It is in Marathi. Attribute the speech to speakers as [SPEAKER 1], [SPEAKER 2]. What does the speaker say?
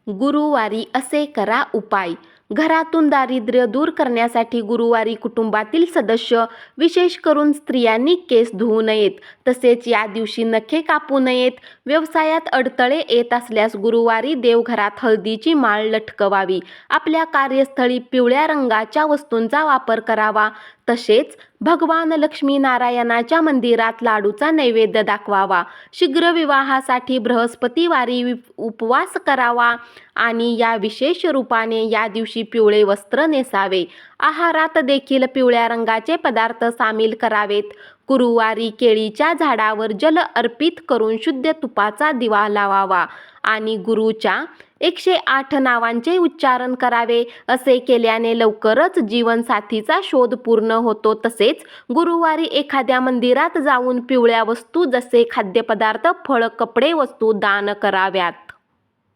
[SPEAKER 1] गुरुवारी असे करा उपाय. घरातून दारिद्र्य दूर करण्यासाठी गुरुवारी कुटुंबातील सदस्य, विशेष करून स्त्रियांनी केस धुवू नयेत. तसेच या दिवशी नखे कापू नयेत. व्यवसायात अडथळे येत असल्यास गुरुवारी देवघरात हळदीची माळ लटकवावी. आपल्या कार्यस्थळी पिवळ्या रंगाच्या वस्तूंचा वापर करावा. तसेच भगवान लक्ष्मीनारायणाच्या मंदिरात लाडूचा नैवेद्य दाखवावा. शीघ्र विवाहासाठी बृहस्पतिवारी उपवास करावा आणि या विशेष रूपाने या दिवशी पिवळे वस्त्र नेसावे. आहारात देखील पिवळ्या रंगाचे पदार्थ सामील करावेत. गुरुवारी केळीच्या झाडावर जल अर्पित करून शुद्ध तुपाचा दिवा लावावा आणि गुरुच्या 108 नावांचे उच्चारण करावे. असे केल्याने लवकरच जीवनसाथीचा शोध पूर्ण होतो. तसेच गुरुवारी एखाद्या मंदिरात जाऊन पिवळ्या वस्तू जसे खाद्यपदार्थ, फळ, कपडे वस्तू दान कराव्यात.